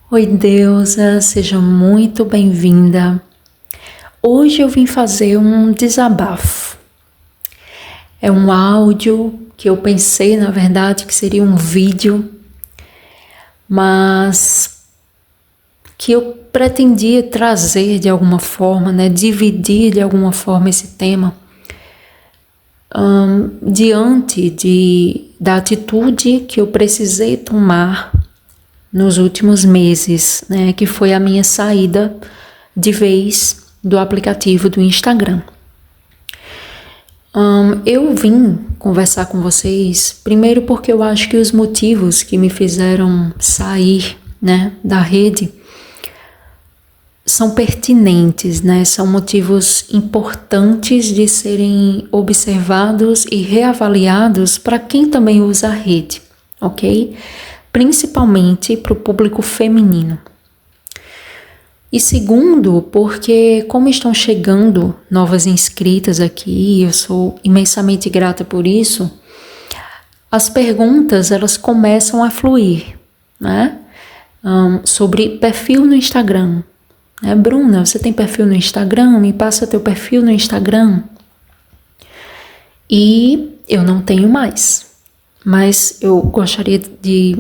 Oi, deusa, seja muito bem-vinda. Hoje eu vim fazer um desabafo. É um áudio que eu pensei, na verdade, que seria um vídeo, mas que eu pretendia trazer de alguma forma, dividir de alguma forma esse tema, diante da atitude que eu precisei tomar nos últimos meses, que foi a minha saída de vez do aplicativo do Instagram. Eu vim conversar com vocês, primeiro porque eu acho que os motivos que me fizeram sair, da rede são pertinentes, são motivos importantes de serem observados e reavaliados para quem também usa a rede, ok? Principalmente para o público feminino. E segundo, porque como estão chegando novas inscritas aqui, eu sou imensamente grata por isso, as perguntas elas começam a fluir, sobre perfil no Instagram. Bruna, você tem perfil no Instagram? Me passa teu perfil no Instagram. E eu não tenho mais, mas eu gostaria de...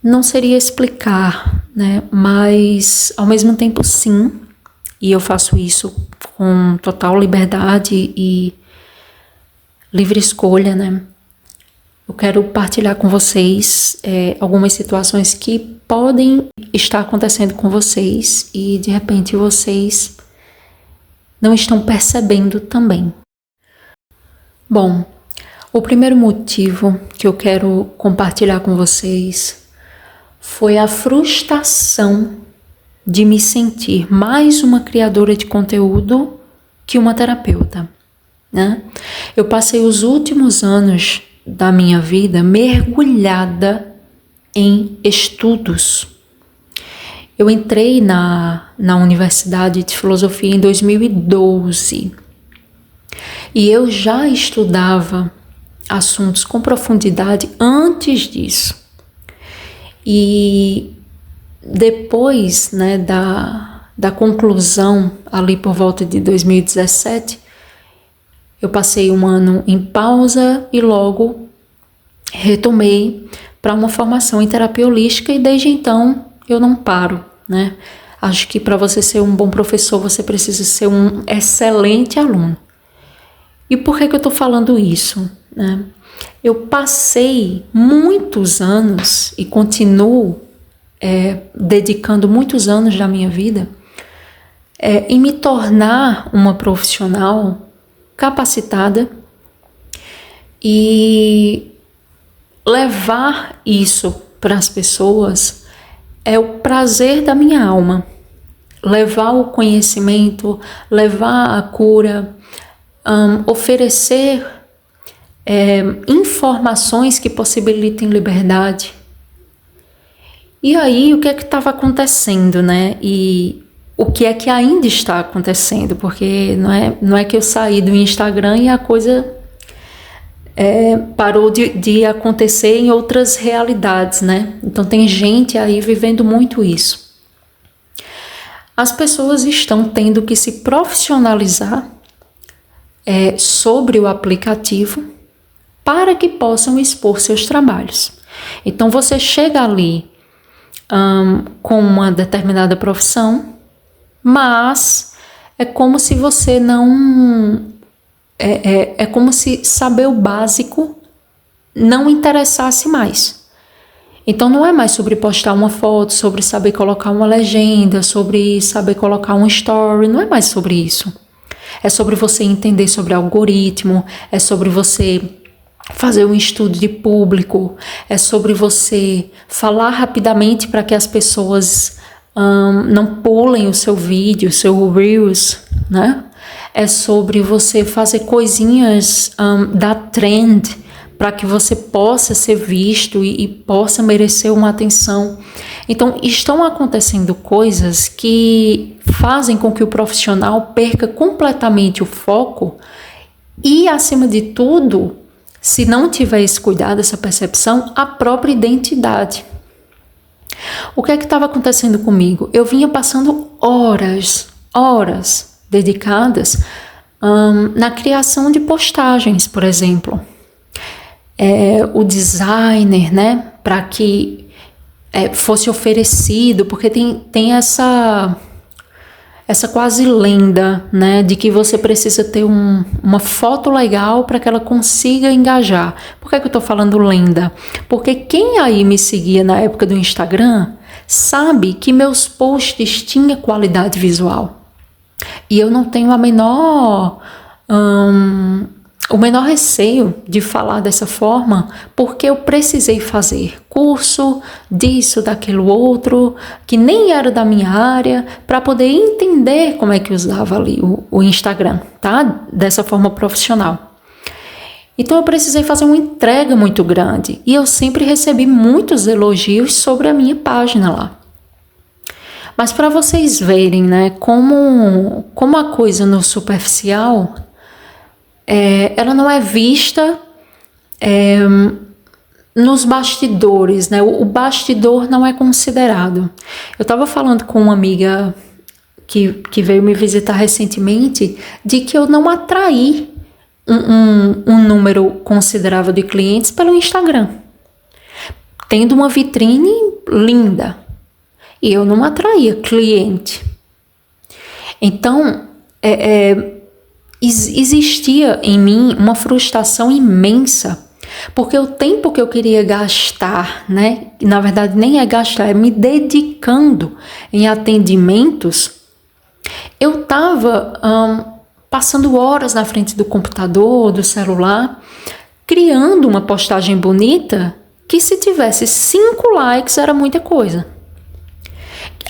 Não seria explicar, mas ao mesmo tempo sim, e eu faço isso com total liberdade e livre escolha, Eu quero partilhar com vocês algumas situações que podem estar acontecendo com vocês e de repente vocês não estão percebendo também. Bom, o primeiro motivo que eu quero compartilhar com vocês foi a frustração de me sentir mais uma criadora de conteúdo que uma terapeuta, Eu passei os últimos anos da minha vida mergulhada em estudos. Eu entrei na Universidade de Filosofia em 2012 e eu já estudava assuntos com profundidade antes disso. E depois da conclusão, ali por volta de 2017, eu passei um ano em pausa e logo retomei para uma formação em terapia holística e desde então eu não paro, Acho que para você ser um bom professor, você precisa ser um excelente aluno. E por que eu estou falando isso, Eu passei muitos anos e continuo dedicando muitos anos da minha vida em me tornar uma profissional capacitada e levar isso para as pessoas é o prazer da minha alma. Levar o conhecimento, levar a cura, oferecer informações que possibilitem liberdade. E aí, o que é que estava acontecendo, E o que é que ainda está acontecendo? Porque não é que eu saí do Instagram e a coisa parou de acontecer em outras realidades, Então tem gente aí vivendo muito isso. As pessoas estão tendo que se profissionalizar sobre o aplicativo para que possam expor seus trabalhos. Então você chega ali com uma determinada profissão, mas é como se você não... É como se saber o básico não interessasse mais. Então não é mais sobre postar uma foto, sobre saber colocar uma legenda, sobre saber colocar um story, não é mais sobre isso. É sobre você entender sobre algoritmo, é sobre você fazer um estudo de público, é sobre você falar rapidamente para que as pessoas não pulem o seu vídeo, o seu Reels, É sobre você fazer coisinhas da trend para que você possa ser visto e possa merecer uma atenção. Então, estão acontecendo coisas que fazem com que o profissional perca completamente o foco e, acima de tudo, se não tiver esse cuidado, essa percepção, a própria identidade. O que é que estava acontecendo comigo? Eu vinha passando horas dedicadas na criação de postagens, por exemplo. O designer, né, para que fosse oferecido, porque tem essa quase lenda, né, de que você precisa ter uma foto legal para que ela consiga engajar. Por que eu estou falando lenda? Porque quem aí me seguia na época do Instagram sabe que meus posts tinham qualidade visual. E eu não tenho o menor receio de falar dessa forma, porque eu precisei fazer curso disso, daquilo outro, que nem era da minha área, para poder entender como é que usava ali o Instagram, tá? Dessa forma profissional. Então eu precisei fazer uma entrega muito grande e eu sempre recebi muitos elogios sobre a minha página lá. Mas para vocês verem, né, como a coisa no superficial, ela não é vista nos bastidores, né? O bastidor não é considerado. Eu estava falando com uma amiga que veio me visitar recentemente de que eu não atraí um número considerável de clientes pelo Instagram, tendo uma vitrine linda, e eu não atraía cliente. Então, existia em mim uma frustração imensa, porque o tempo que eu queria gastar, né, na verdade nem é gastar, é me dedicando em atendimentos, eu estava passando horas na frente do computador, do celular, criando uma postagem bonita que, se tivesse 5 likes, era muita coisa.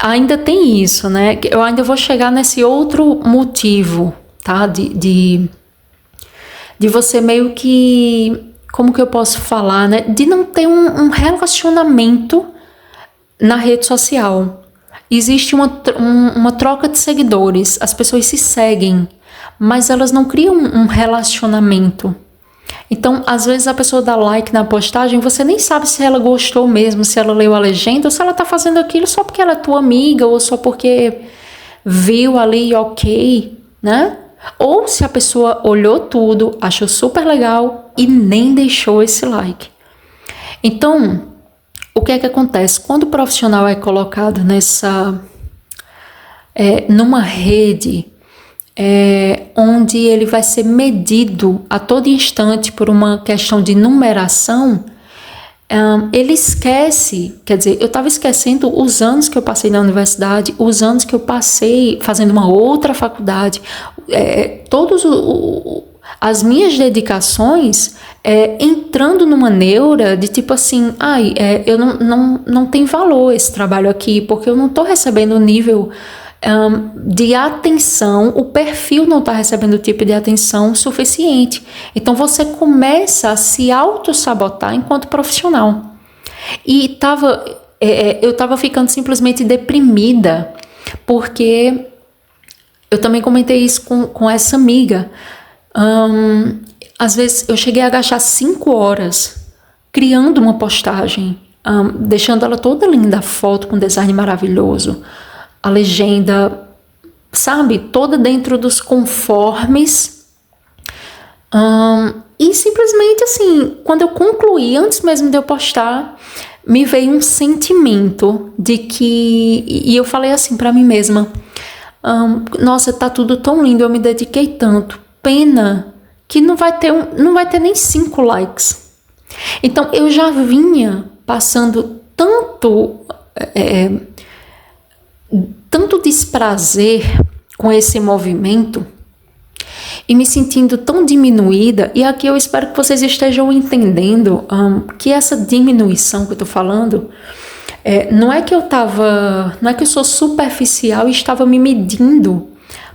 Ainda tem isso, né? Eu ainda vou chegar nesse outro motivo, tá? De você meio que, como que eu posso falar, né? De não ter um relacionamento na rede social. Existe uma troca de seguidores, as pessoas se seguem, mas elas não criam um relacionamento. Então, às vezes a pessoa dá like na postagem, você nem sabe se ela gostou mesmo, se ela leu a legenda, ou se ela tá fazendo aquilo só porque ela é tua amiga, ou só porque viu ali, ok, né? Ou se a pessoa olhou tudo, achou super legal e nem deixou esse like. Então, o que é que acontece? Quando o profissional é colocado numa rede onde ele vai ser medido a todo instante por uma questão de numeração, ele esquece, quer dizer, eu estava esquecendo os anos que eu passei na universidade, os anos que eu passei fazendo uma outra faculdade, as minhas dedicações entrando numa neura de tipo assim, eu não tem valor esse trabalho aqui, porque eu não estou recebendo o nível de atenção, o perfil não está recebendo o tipo de atenção suficiente. Então você começa a se auto-sabotar enquanto profissional. E eu estava ficando simplesmente deprimida, porque eu também comentei isso com essa amiga. Às vezes eu cheguei a gastar 5 horas criando uma postagem, deixando ela toda linda, a foto com design maravilhoso, a legenda, sabe, toda dentro dos conformes. E simplesmente assim, quando eu concluí, antes mesmo de eu postar, me veio um sentimento de que, e eu falei assim pra mim mesma, nossa, tá tudo tão lindo, eu me dediquei tanto, pena que não vai ter nem 5 likes. Então eu já vinha passando tanto desprazer com esse movimento e me sentindo tão diminuída, e aqui eu espero que vocês estejam entendendo que essa diminuição que eu tô falando não é que eu sou superficial e estava me medindo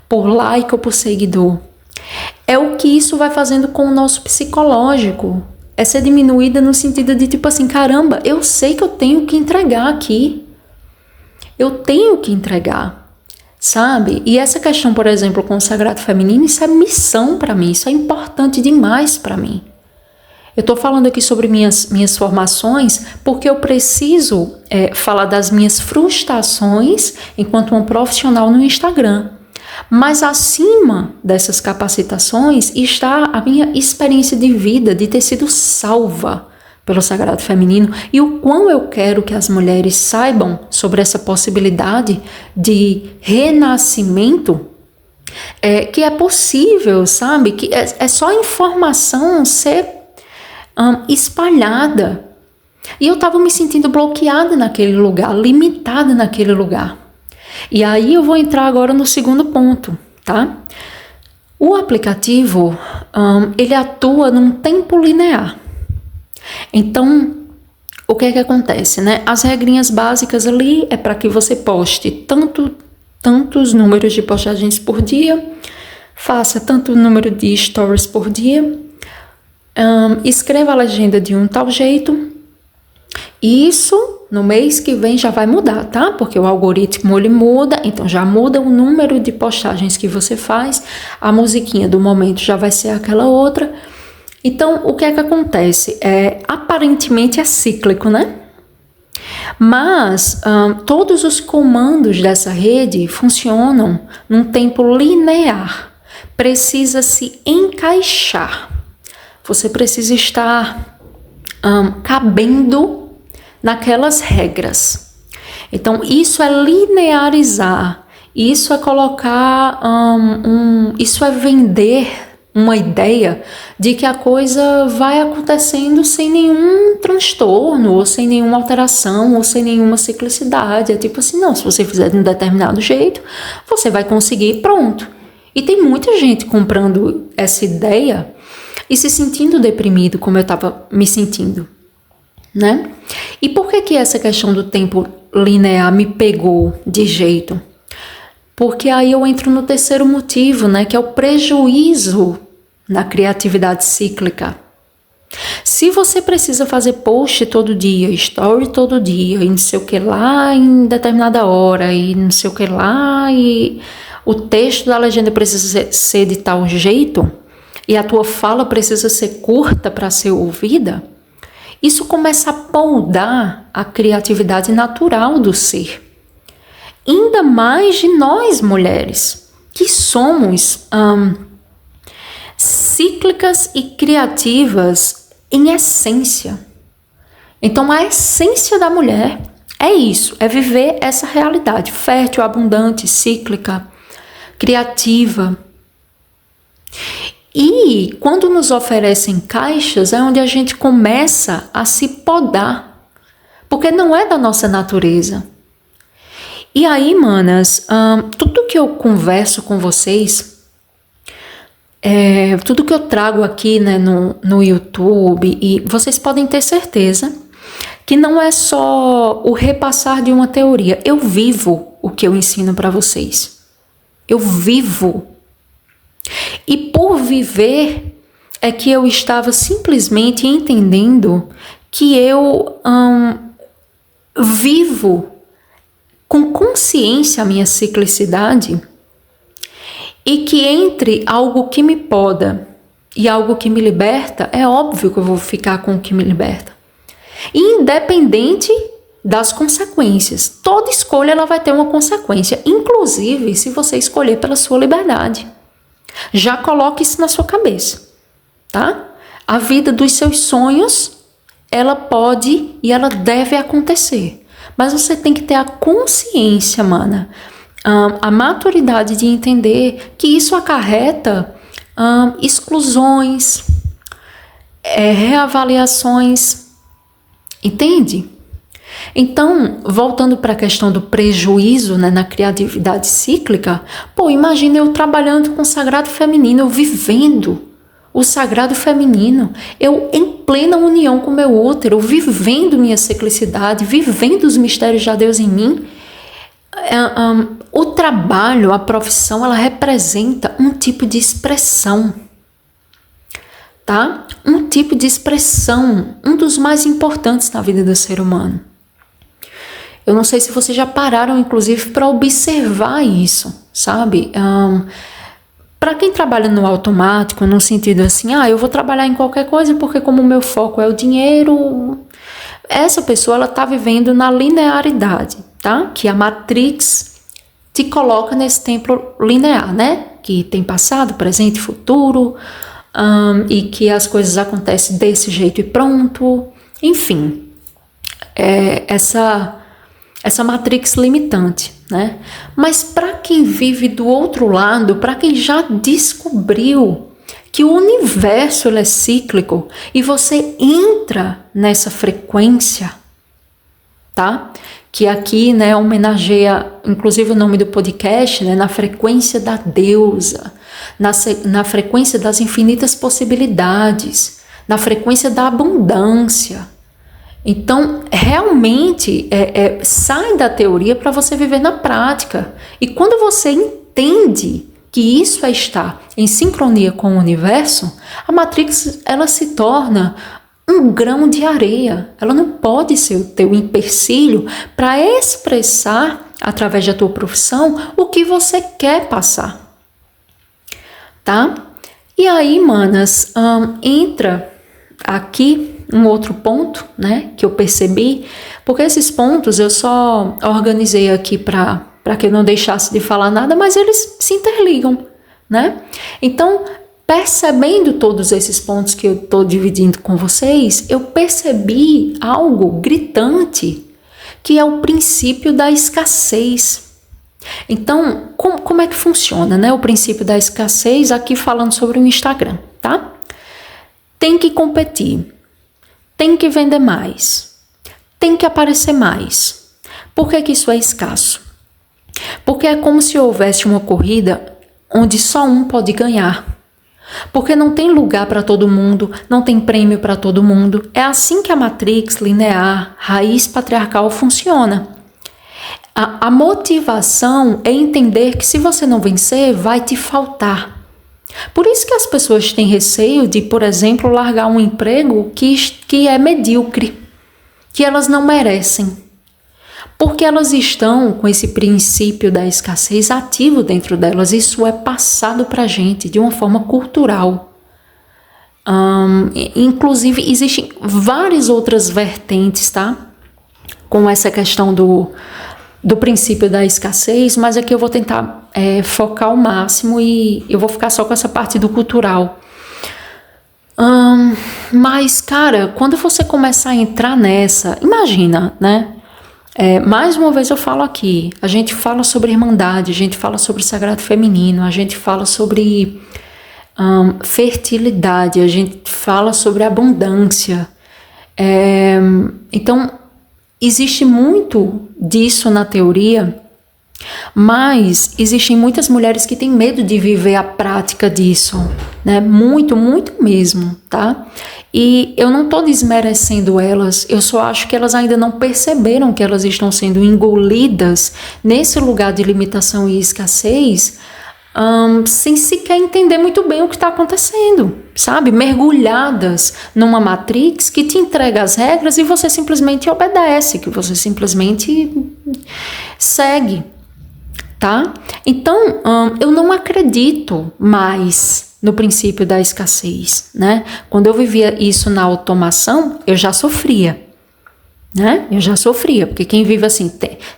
por like ou por seguidor. É o que isso vai fazendo com o nosso psicológico. Essa diminuída no sentido de tipo assim, caramba, eu sei que eu tenho que entregar aqui. Eu tenho que entregar, sabe? E essa questão, por exemplo, com o sagrado feminino, isso é missão para mim, isso é importante demais para mim. Eu estou falando aqui sobre minhas formações porque eu preciso falar das minhas frustrações enquanto uma profissional no Instagram. Mas acima dessas capacitações está a minha experiência de vida, de ter sido salva pelo Sagrado Feminino, e o quão eu quero que as mulheres saibam sobre essa possibilidade de renascimento, que é possível, sabe? Que é só informação ser espalhada. E eu estava me sentindo bloqueada naquele lugar, limitada naquele lugar. E aí eu vou entrar agora no segundo ponto, tá? O aplicativo, ele atua num tempo linear. Então, o que é que acontece, né? As regrinhas básicas ali é para que você poste tantos números de postagens por dia, faça tanto número de stories por dia, escreva a legenda de um tal jeito. Isso no mês que vem já vai mudar, tá? Porque o algoritmo ele muda, então já muda o número de postagens que você faz, a musiquinha do momento já vai ser aquela outra. Então, o que é que acontece? Aparentemente é cíclico, né? Mas todos os comandos dessa rede funcionam num tempo linear. Precisa se encaixar. Você precisa estar cabendo naquelas regras. Então, isso é linearizar. Isso é colocar isso é vender uma ideia de que a coisa vai acontecendo sem nenhum transtorno, ou sem nenhuma alteração, ou sem nenhuma ciclicidade. É tipo assim, não, se você fizer de um determinado jeito, você vai conseguir, pronto. E tem muita gente comprando essa ideia e se sentindo deprimido, como eu estava me sentindo, né? E por que essa questão do tempo linear me pegou de jeito? Porque aí eu entro no terceiro motivo, né, que é o prejuízo na criatividade cíclica. Se você precisa fazer post todo dia, story todo dia, e não sei o que lá em determinada hora, e não sei o que lá, e o texto da legenda precisa ser de tal jeito, e a tua fala precisa ser curta para ser ouvida, isso começa a podar a criatividade natural do ser. Ainda mais de nós mulheres, que somos cíclicas e criativas em essência. Então, a essência da mulher é isso, é viver essa realidade fértil, abundante, cíclica, criativa. E quando nos oferecem caixas, é onde a gente começa a se podar, porque não é da nossa natureza. E aí, manas, tudo que eu converso com vocês, tudo que eu trago aqui, né, no YouTube, e vocês podem ter certeza que não é só o repassar de uma teoria. Eu vivo o que eu ensino para vocês. Eu vivo. E por viver é que eu estava simplesmente entendendo que eu vivo com consciência a minha ciclicidade, e que entre algo que me poda e algo que me liberta, é óbvio que eu vou ficar com o que me liberta. Independente das consequências. Toda escolha ela vai ter uma consequência, inclusive se você escolher pela sua liberdade. Já coloque isso na sua cabeça, tá? A vida dos seus sonhos, ela pode e ela deve acontecer. Mas você tem que ter a consciência, mana, a maturidade de entender que isso acarreta exclusões, reavaliações, entende? Então, voltando para a questão do prejuízo, né, na criatividade cíclica, imagina eu trabalhando com o sagrado feminino, eu vivendo o sagrado feminino, eu em plena união com meu útero, vivendo minha ciclicidade, vivendo os mistérios de Deus em mim. O trabalho, a profissão, ela representa um tipo de expressão, tá? Um tipo de expressão, um dos mais importantes na vida do ser humano. Eu não sei se vocês já pararam, inclusive, para observar isso, sabe? para quem trabalha no automático, no sentido assim, eu vou trabalhar em qualquer coisa porque como o meu foco é o dinheiro, essa pessoa ela está vivendo na linearidade, tá? Que a Matrix te coloca nesse tempo linear, né? Que tem passado, presente e futuro, e que as coisas acontecem desse jeito e pronto. Enfim, essa Matrix limitante, né? Mas para quem vive do outro lado, para quem já descobriu que o universo ele é cíclico e você entra nessa frequência, tá? Que aqui, né, homenageia, inclusive o nome do podcast, né, na frequência da deusa, na frequência das infinitas possibilidades, na frequência da abundância. Então, realmente, sai da teoria para você viver na prática. E quando você entende que isso é estar em sincronia com o universo, a Matrix ela se torna um grão de areia. Ela não pode ser o teu empecilho para expressar, através da tua profissão, o que você quer passar. Tá? E aí, manas, entra aqui um outro ponto, né, que eu percebi, porque esses pontos eu só organizei aqui para que eu não deixasse de falar nada, mas eles se interligam, né? Então, percebendo todos esses pontos que eu estou dividindo com vocês, eu percebi algo gritante, que é o princípio da escassez. Então, como é que funciona, né, o princípio da escassez, aqui falando sobre o Instagram, tá? Tem que competir, tem que vender mais, tem que aparecer mais. Por que isso é escasso? Porque é como se houvesse uma corrida onde só um pode ganhar. Porque não tem lugar para todo mundo, não tem prêmio para todo mundo. É assim que a Matrix linear, raiz patriarcal funciona. A motivação é entender que se você não vencer, vai te faltar. Por isso que as pessoas têm receio de, por exemplo, largar um emprego que é medíocre, que elas não merecem. Porque elas estão com esse princípio da escassez ativo dentro delas. Isso é passado para a gente de uma forma cultural. Inclusive, existem várias outras vertentes, tá? Com essa questão do princípio da escassez, mas aqui eu vou tentar focar ao máximo e eu vou ficar só com essa parte do cultural. Mas, cara, quando você começar a entrar nessa, imagina, né? Mais uma vez eu falo aqui, a gente fala sobre irmandade, a gente fala sobre sagrado feminino, a gente fala sobre fertilidade, a gente fala sobre abundância. Então, existe muito disso na teoria, mas existem muitas mulheres que têm medo de viver a prática disso, né? Muito, muito mesmo, tá? E eu não estou desmerecendo elas, eu só acho que elas ainda não perceberam que elas estão sendo engolidas nesse lugar de limitação e escassez, sem sequer entender muito bem o que está acontecendo, sabe? Mergulhadas numa matrix que te entrega as regras e você simplesmente obedece, que você simplesmente segue, tá? Então, eu não acredito mais no princípio da escassez, né? Quando eu vivia isso na automação, eu já sofria, né? Eu já sofria, porque quem vive assim,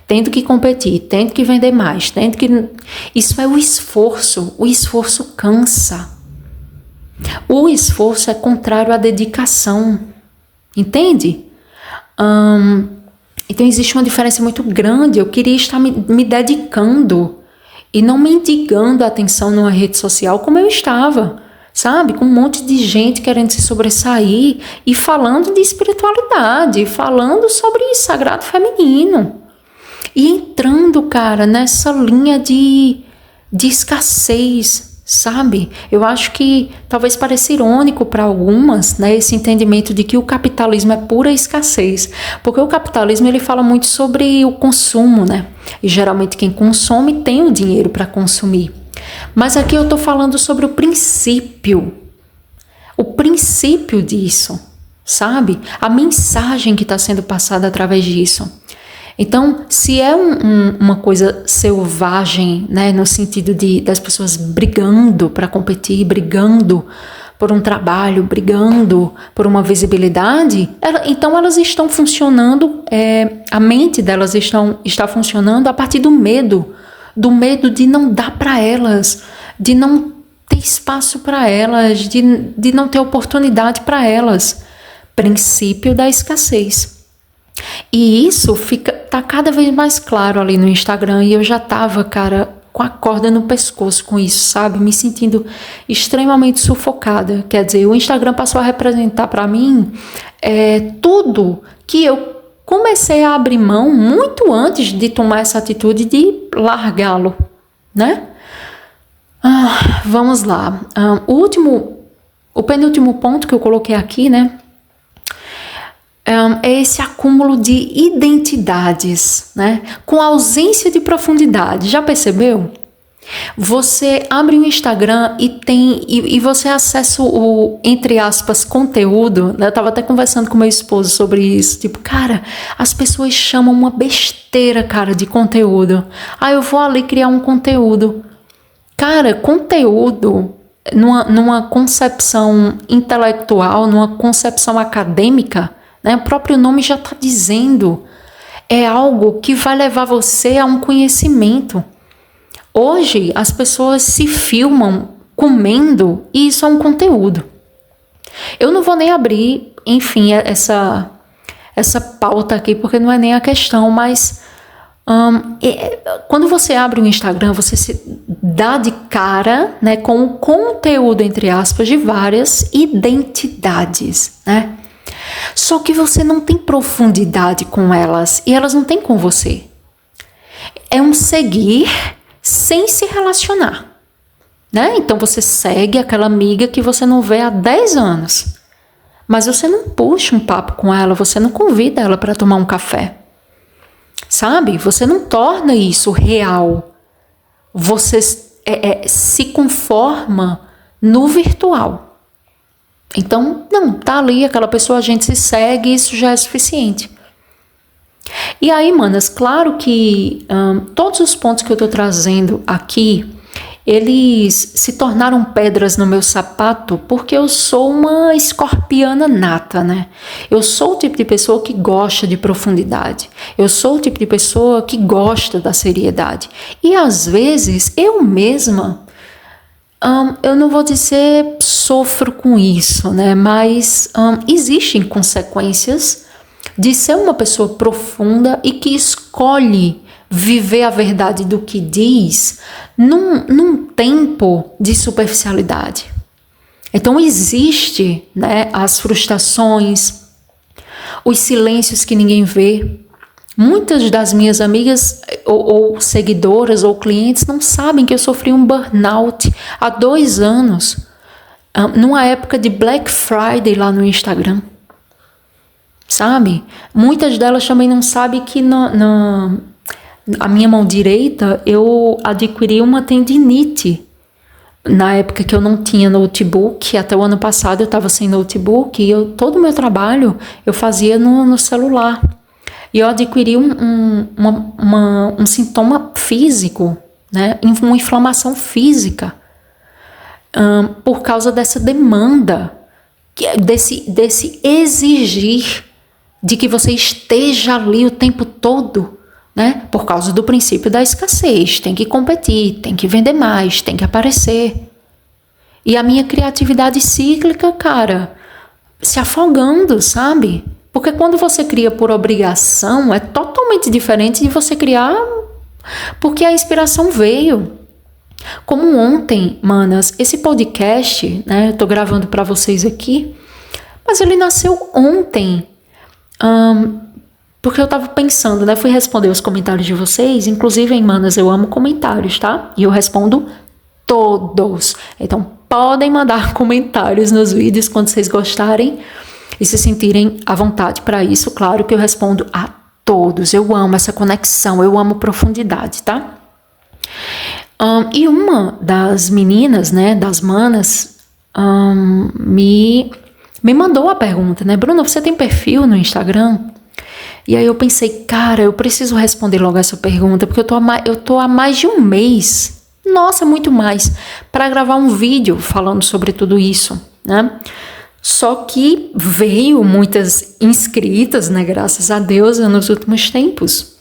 tendo que competir, tendo que vender mais, tendo que... Isso é o esforço cansa. O esforço é contrário à dedicação, entende? Então existe uma diferença muito grande. Eu queria estar me dedicando e não mendigando a atenção numa rede social como eu estava, sabe? Com um monte de gente querendo se sobressair e falando de espiritualidade, falando sobre sagrado feminino. E entrando, cara, nessa linha de escassez, sabe? Eu acho que talvez pareça irônico para algumas, né, esse entendimento de que o capitalismo é pura escassez, porque o capitalismo ele fala muito sobre o consumo, né? E geralmente quem consome tem o dinheiro para consumir. Mas aqui eu estou falando sobre o princípio disso, sabe? A mensagem que está sendo passada através disso. Então, se é uma coisa selvagem, né, no sentido das pessoas brigando para competir, brigando por um trabalho, brigando por uma visibilidade, então elas estão funcionando, a mente delas está funcionando a partir do medo de não dar para elas, de não ter espaço para elas, de não ter oportunidade para elas. Princípio da escassez. E isso tá cada vez mais claro ali no Instagram, e eu já tava, cara, com a corda no pescoço com isso, sabe? Me sentindo extremamente sufocada. Quer dizer, o Instagram passou a representar para mim tudo que eu comecei a abrir mão muito antes de tomar essa atitude de largá-lo, né? Vamos lá. O penúltimo ponto que eu coloquei aqui, né? É esse acúmulo de identidades, né? Com ausência de profundidade. Já percebeu? Você abre o Instagram e você acessa o, entre aspas, conteúdo, né? Eu tava até conversando com meu esposo sobre isso. Tipo, cara, as pessoas chamam uma besteira, cara, de conteúdo. Eu vou ali criar um conteúdo. Cara, conteúdo, numa concepção intelectual, numa concepção acadêmica, né? O próprio nome já está dizendo, é algo que vai levar você a um conhecimento. Hoje as pessoas se filmam comendo e isso é um conteúdo. Eu não vou nem abrir, enfim, essa pauta aqui, porque não é nem a questão, mas quando você abre o Instagram, você se dá de cara, né, com o conteúdo, entre aspas, de várias identidades, né? Só que você não tem profundidade com elas e elas não têm com você. É um seguir sem se relacionar, né? Então você segue aquela amiga que você não vê há 10 anos, mas você não puxa um papo com ela, você não convida ela para tomar um café, sabe? Você não torna isso real. Você se conforma no virtual. Então, não, tá ali aquela pessoa, a gente se segue, isso já é suficiente. E aí, manas, claro que todos os pontos que eu tô trazendo aqui, eles se tornaram pedras no meu sapato porque eu sou uma escorpiana nata, né? Eu sou o tipo de pessoa que gosta de profundidade. Eu sou o tipo de pessoa que gosta da seriedade. E às vezes, eu mesma, eu não vou dizer sofro com isso, né? Mas existem consequências de ser uma pessoa profunda e que escolhe viver a verdade do que diz num tempo de superficialidade. Então existe, né, as frustrações, os silêncios que ninguém vê. Muitas das minhas amigas ou seguidoras ou clientes não sabem que eu sofri um burnout há 2 anos, numa época de Black Friday lá no Instagram. Sabe? Muitas delas também não sabem que na minha mão direita eu adquiri uma tendinite. Na época que eu não tinha notebook, até o ano passado eu estava sem notebook e todo o meu trabalho eu fazia no celular. E eu adquiri um sintoma físico, né? Uma inflamação física, por causa dessa demanda, desse exigir de que você esteja ali o tempo todo, né? Por causa do princípio da escassez. Tem que competir, tem que vender mais, tem que aparecer. E a minha criatividade cíclica, cara, se afogando, sabe? Porque quando você cria por obrigação, é totalmente diferente de você criar porque a inspiração veio. Como ontem, manas, esse podcast, né, eu tô gravando para vocês aqui, mas ele nasceu ontem, porque eu tava pensando, né, fui responder os comentários de vocês, inclusive, hein, manas, eu amo comentários, tá? E eu respondo todos. Então, podem mandar comentários nos vídeos quando vocês gostarem e se sentirem à vontade para isso. Claro que eu respondo a todos. Eu amo essa conexão, eu amo profundidade, tá? E uma das meninas, né, das manas, me mandou a pergunta, né? Bruna, você tem perfil no Instagram? E aí eu pensei, cara, eu preciso responder logo essa pergunta, porque eu tô há mais de um mês, nossa, muito mais, para gravar um vídeo falando sobre tudo isso, né? Só que veio muitas inscritas, né, graças a Deus, nos últimos tempos.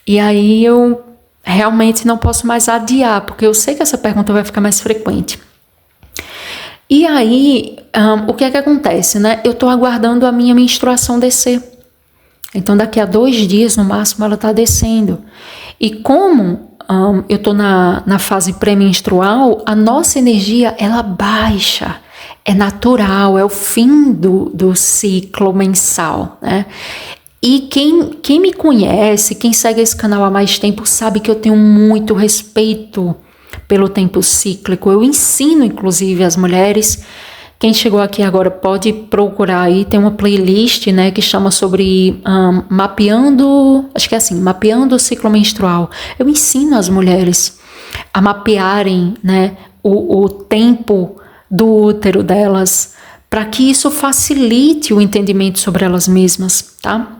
E aí eu realmente não posso mais adiar, porque eu sei que essa pergunta vai ficar mais frequente. E aí, o que é que acontece, né? Eu tô aguardando a minha menstruação descer. Então, daqui a 2 dias, no máximo, ela tá descendo. E como eu tô na fase pré-menstrual, a nossa energia, ela baixa. É natural, é o fim do ciclo mensal, né? E quem me conhece, quem segue esse canal há mais tempo, sabe que eu tenho muito respeito pelo tempo cíclico. Eu ensino, inclusive, as mulheres. Quem chegou aqui agora pode procurar aí, tem uma playlist, né, que chama sobre mapeando, acho que é assim, mapeando o ciclo menstrual. Eu ensino as mulheres a mapearem, né, o tempo do útero delas, para que isso facilite o entendimento sobre elas mesmas, tá?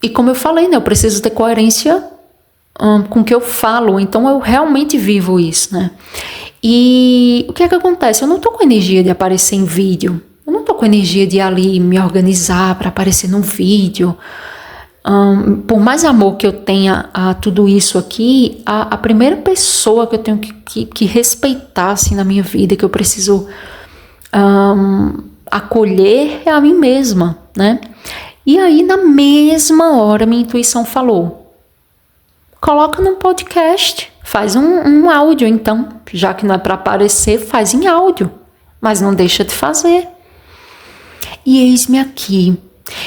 E como eu falei, né, eu preciso ter coerência com o que eu falo, então eu realmente vivo isso, né? E o que é que acontece? Eu não tô com energia de aparecer em vídeo, eu não tô com energia de ir ali me organizar para aparecer num vídeo. Por mais amor que eu tenha a tudo isso aqui, a primeira pessoa que eu tenho que respeitar assim, na minha vida, que eu preciso acolher é a mim mesma, né? E aí, na mesma hora, minha intuição falou: coloca num podcast, faz um áudio então, já que não é para aparecer, faz em áudio, mas não deixa de fazer. E eis-me aqui.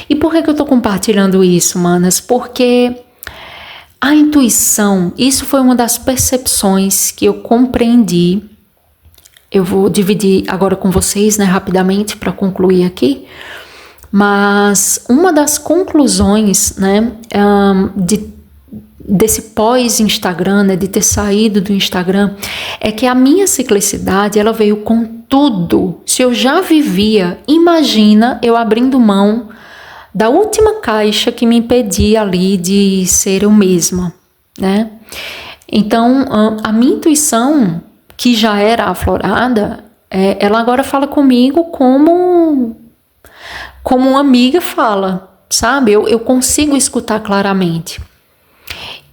E por que eu tô compartilhando isso, manas? Porque a intuição, isso foi uma das percepções que eu compreendi. Eu vou dividir agora com vocês, né, rapidamente, para concluir aqui. Mas uma das conclusões, né, desse pós-Instagram, né, de ter saído do Instagram, é que a minha ciclicidade, ela veio com tudo. Se eu já vivia, imagina eu abrindo mão da última caixa que me impedia ali de ser eu mesma, né? Então, a minha intuição, que já era aflorada, ela agora fala comigo como uma amiga fala, sabe? Eu consigo escutar claramente.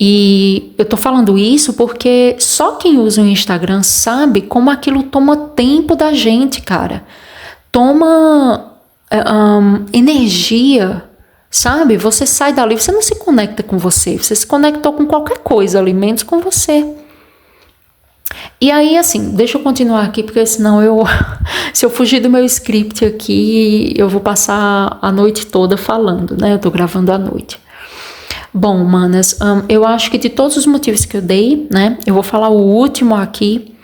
E eu tô falando isso porque só quem usa o Instagram sabe como aquilo toma tempo da gente, cara. Toma energia, sabe? Você sai dali, você não se conecta com você se conectou com qualquer coisa ali, menos com você. E aí, assim, deixa eu continuar aqui, porque senão se eu fugir do meu script aqui, eu vou passar a noite toda falando, né? Eu tô gravando à noite. Bom, manas, eu acho que de todos os motivos que eu dei, né? Eu vou falar o último aqui,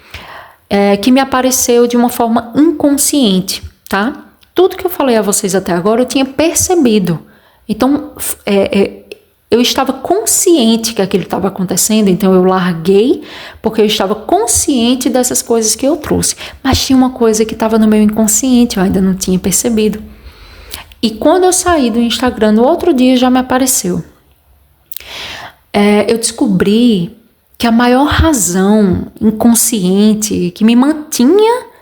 que me apareceu de uma forma inconsciente, tá? Tudo que eu falei a vocês até agora eu tinha percebido. Então, eu estava consciente que aquilo estava acontecendo, então eu larguei, porque eu estava consciente dessas coisas que eu trouxe. Mas tinha uma coisa que estava no meu inconsciente, eu ainda não tinha percebido. E quando eu saí do Instagram, no outro dia já me apareceu. Eu descobri que a maior razão inconsciente que me mantinha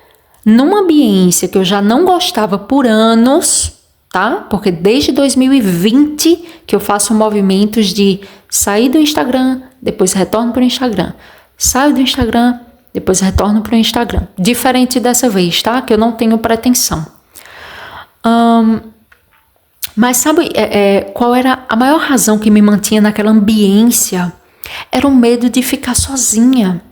numa ambiência que eu já não gostava por anos, tá? Porque desde 2020 que eu faço movimentos de sair do Instagram, depois retorno para o Instagram. Saio do Instagram, depois retorno para o Instagram. Diferente dessa vez, tá? Que eu não tenho pretensão. Mas sabe qual era a maior razão que me mantinha naquela ambiência? Era o medo de ficar sozinha.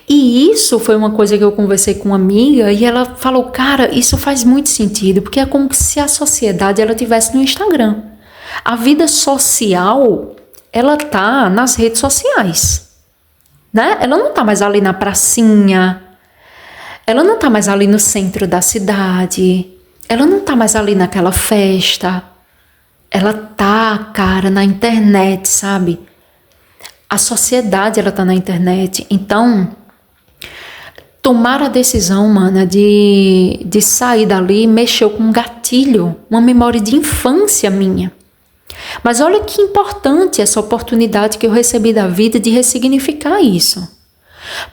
E isso foi uma coisa que eu conversei com uma amiga e ela falou, cara, isso faz muito sentido, porque é como se a sociedade ela tivesse no Instagram. A vida social, ela tá nas redes sociais, né? Ela não tá mais ali na pracinha, ela não tá mais ali no centro da cidade, ela não tá mais ali naquela festa, ela tá, cara, na internet, sabe? A sociedade, ela tá na internet. Então, tomar a decisão, mana, de sair dali mexeu com um gatilho, uma memória de infância minha. Mas olha que importante essa oportunidade que eu recebi da vida de ressignificar isso.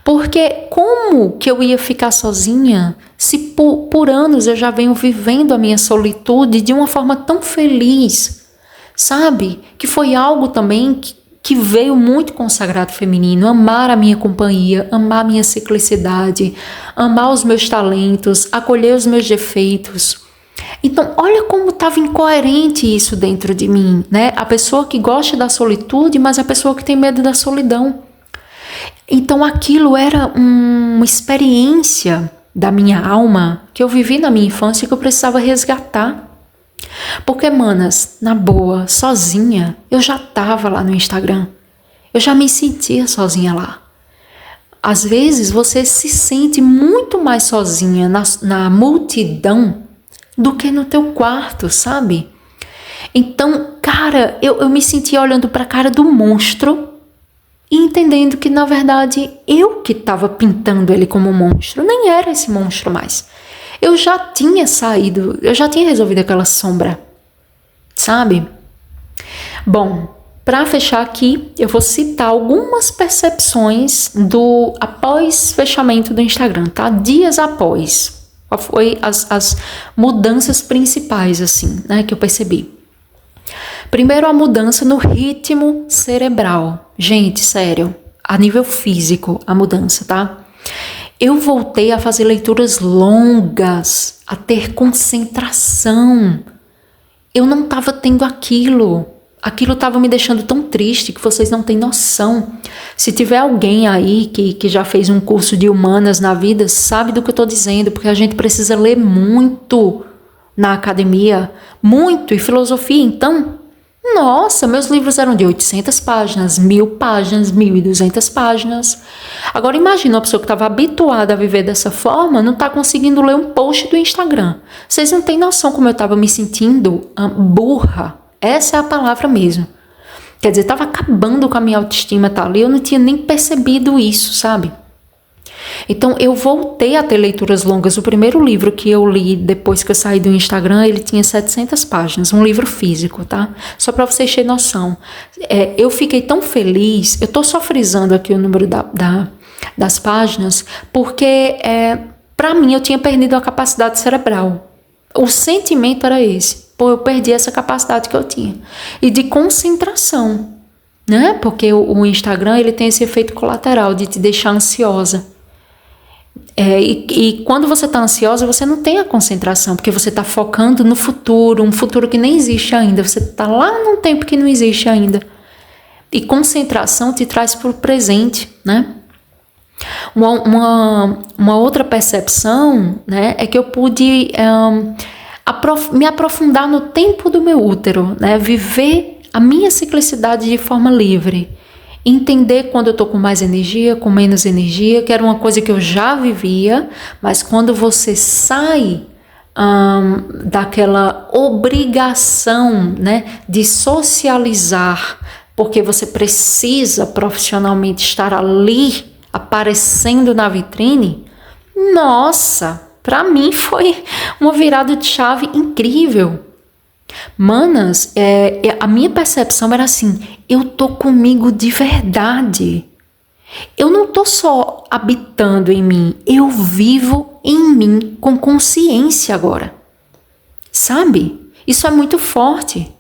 Porque como que eu ia ficar sozinha se por anos eu já venho vivendo a minha solitude de uma forma tão feliz, sabe? Que foi algo também que veio muito com o sagrado feminino, amar a minha companhia, amar a minha ciclicidade, amar os meus talentos, acolher os meus defeitos. Então, olha como estava incoerente isso dentro de mim, né? A pessoa que gosta da solitude, mas a pessoa que tem medo da solidão. Então, aquilo era uma experiência da minha alma que eu vivi na minha infância e que eu precisava resgatar. Porque, manas, na boa, sozinha, eu já estava lá no Instagram. Eu já me sentia sozinha lá. Às vezes, você se sente muito mais sozinha na multidão do que no teu quarto, sabe? Então, cara, eu me sentia olhando para a cara do monstro e entendendo que, na verdade, eu que estava pintando ele como monstro. Nem era esse monstro mais. Eu já tinha saído, eu já tinha resolvido aquela sombra, sabe? Bom, para fechar aqui, eu vou citar algumas percepções após fechamento do Instagram, tá? Dias após. Qual foi as mudanças principais, assim, né, que eu percebi? Primeiro, a mudança no ritmo cerebral. Gente, sério, a nível físico, a mudança, tá? Eu voltei a fazer leituras longas, a ter concentração. Eu não estava tendo aquilo. Aquilo estava me deixando tão triste que vocês não têm noção. Se tiver alguém aí que já fez um curso de humanas na vida, sabe do que eu estou dizendo, porque a gente precisa ler muito na academia, muito, e filosofia, então, nossa, meus livros eram de 800 páginas, 1000 páginas, 1200 páginas. Agora imagina uma pessoa que estava habituada a viver dessa forma, não está conseguindo ler um post do Instagram. Vocês não têm noção como eu estava me sentindo burra. Essa é a palavra mesmo. Quer dizer, estava acabando com a minha autoestima, tá ali, eu não tinha nem percebido isso, sabe? Então, eu voltei a ter leituras longas. O primeiro livro que eu li depois que eu saí do Instagram, ele tinha 700 páginas, um livro físico, tá? Só para vocês terem noção. Eu fiquei tão feliz, eu tô só frisando aqui o número das páginas, porque para mim eu tinha perdido a capacidade cerebral. O sentimento era esse. Pô, eu perdi essa capacidade que eu tinha. E de concentração, né? Porque o Instagram, ele tem esse efeito colateral de te deixar ansiosa. E quando você está ansiosa, você não tem a concentração, porque você está focando no futuro, um futuro que nem existe ainda. Você está lá num tempo que não existe ainda. E concentração te traz para o presente, né? Uma outra percepção, né, é que eu pude me aprofundar no tempo do meu útero, né? Viver a minha ciclicidade de forma livre. Entender quando eu tô com mais energia, com menos energia, que era uma coisa que eu já vivia, mas quando você sai daquela obrigação, né, de socializar, porque você precisa profissionalmente estar ali, aparecendo na vitrine, nossa, para mim foi uma virada de chave incrível. Manas, a minha percepção era assim, eu tô comigo de verdade. Eu não tô só habitando em mim, eu vivo em mim com consciência agora. Sabe? Isso é muito forte.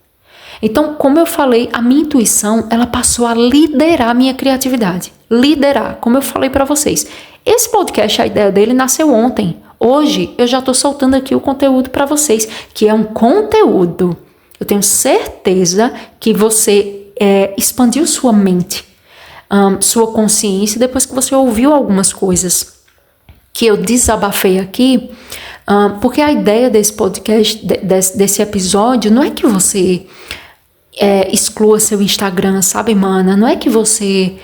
Então, como eu falei, a minha intuição, ela passou a liderar a minha criatividade. Liderar, como eu falei para vocês. Esse podcast, a ideia dele nasceu ontem. Hoje eu já estou soltando aqui o conteúdo para vocês, que é um conteúdo. Eu tenho certeza que você expandiu sua mente, sua consciência, depois que você ouviu algumas coisas que eu desabafei aqui, porque a ideia desse podcast, desse episódio, não é que você exclua seu Instagram, sabe, mana? Não é que você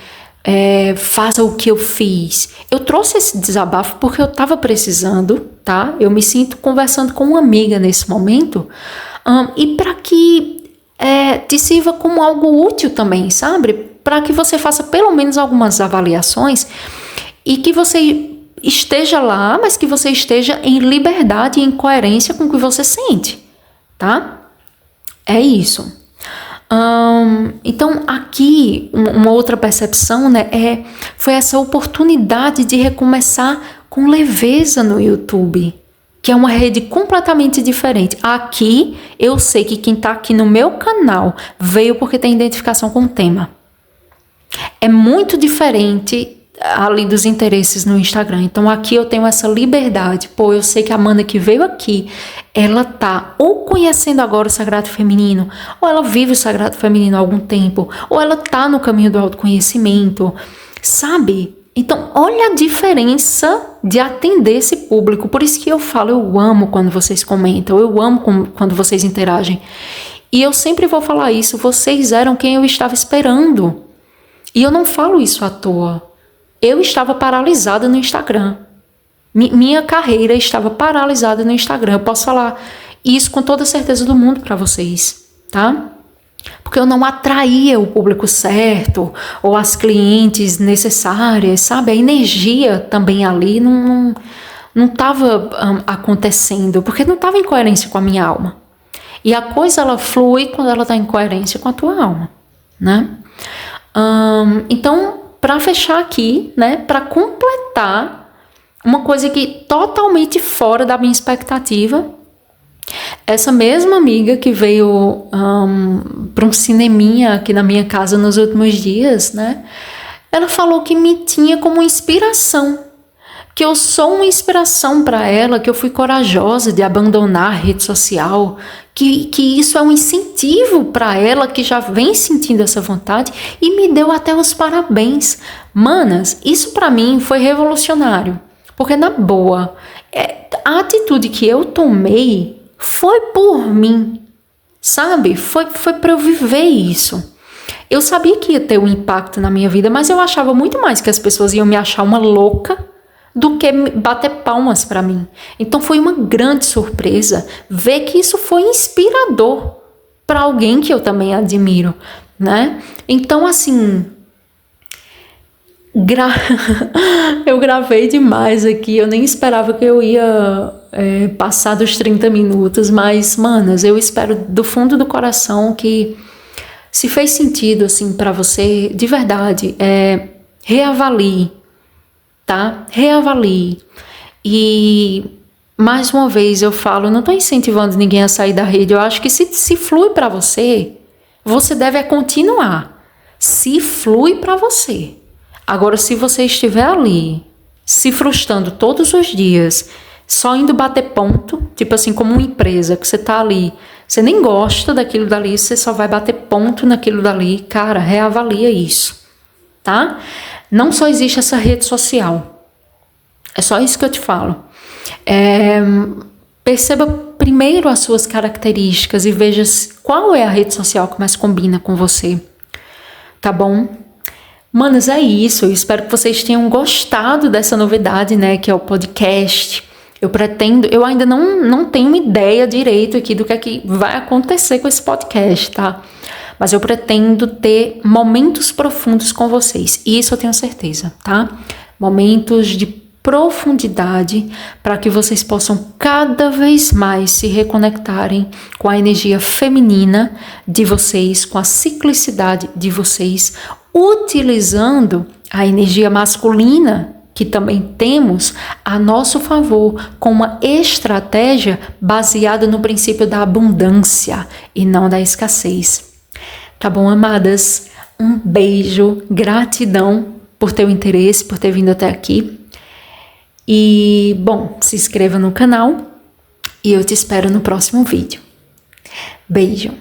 faça o que eu fiz. Eu trouxe esse desabafo porque eu estava precisando, tá? Eu me sinto conversando com uma amiga nesse momento, e para que te sirva como algo útil também, sabe? Para que você faça pelo menos algumas avaliações e que você esteja lá, mas que você esteja em liberdade e em coerência com o que você sente, tá? É isso. Então aqui uma outra percepção, né, foi essa oportunidade de recomeçar com leveza no YouTube, que é uma rede completamente diferente. Aqui eu sei que quem tá aqui no meu canal veio porque tem identificação com o tema. É muito diferente ali dos interesses no Instagram. Então aqui eu tenho essa liberdade. Pô, eu sei que a Amanda que veio aqui, ela tá ou conhecendo agora o Sagrado Feminino, ou ela vive o Sagrado Feminino há algum tempo, ou ela tá no caminho do autoconhecimento, sabe? Então olha a diferença de atender esse público. Por isso que eu falo, eu amo quando vocês comentam, eu amo quando vocês interagem. E eu sempre vou falar isso, vocês eram quem eu estava esperando. E eu não falo isso à toa. Eu estava paralisada no Instagram. Minha carreira estava paralisada no Instagram. Eu posso falar isso com toda a certeza do mundo para vocês, tá? Porque eu não atraía o público certo ou as clientes necessárias, sabe? A energia também ali não estava acontecendo, porque não estava em coerência com a minha alma. E a coisa, ela flui quando ela está em coerência com a tua alma, né? Então, para fechar aqui, né, para completar uma coisa que totalmente fora da minha expectativa, essa mesma amiga que veio para um cineminha aqui na minha casa nos últimos dias, né, ela falou que me tinha como inspiração, que eu sou uma inspiração para ela, que eu fui corajosa de abandonar a rede social, que isso é um incentivo para ela, que já vem sentindo essa vontade, e me deu até os parabéns. Manas, isso para mim foi revolucionário, porque na boa, a atitude que eu tomei foi por mim, sabe? Foi para eu viver isso. Eu sabia que ia ter um impacto na minha vida, mas eu achava muito mais que as pessoas iam me achar uma louca do que bater palmas para mim. Então foi uma grande surpresa ver que isso foi inspirador para alguém que eu também admiro, né? Então assim, eu gravei demais aqui, eu nem esperava que eu ia passar dos 30 minutos, mas manas, eu espero do fundo do coração que se fez sentido assim para você, de verdade, reavalie, tá? Reavalie. E mais uma vez eu falo, não estou incentivando ninguém a sair da rede. Eu acho que se flui para você, você deve continuar. Se flui para você. Agora, se você estiver ali, se frustrando todos os dias, só indo bater ponto, tipo assim, como uma empresa, que você tá ali, você nem gosta daquilo dali, você só vai bater ponto naquilo dali, cara, reavalia isso, tá? Não só existe essa rede social. É só isso que eu te falo. Perceba primeiro as suas características e veja qual é a rede social que mais combina com você. Tá bom? Manos, é isso. Eu espero que vocês tenham gostado dessa novidade, né? Que é o podcast. Eu ainda não tenho ideia direito aqui do que é que vai acontecer com esse podcast, tá? Mas eu pretendo ter momentos profundos com vocês. E isso eu tenho certeza, tá? Momentos de profundidade para que vocês possam cada vez mais se reconectarem com a energia feminina de vocês, com a ciclicidade de vocês, utilizando a energia masculina que também temos a nosso favor, com uma estratégia baseada no princípio da abundância e não da escassez. Tá bom, amadas? Um beijo, gratidão por teu interesse, por ter vindo até aqui. E, bom, se inscreva no canal e eu te espero no próximo vídeo. Beijo!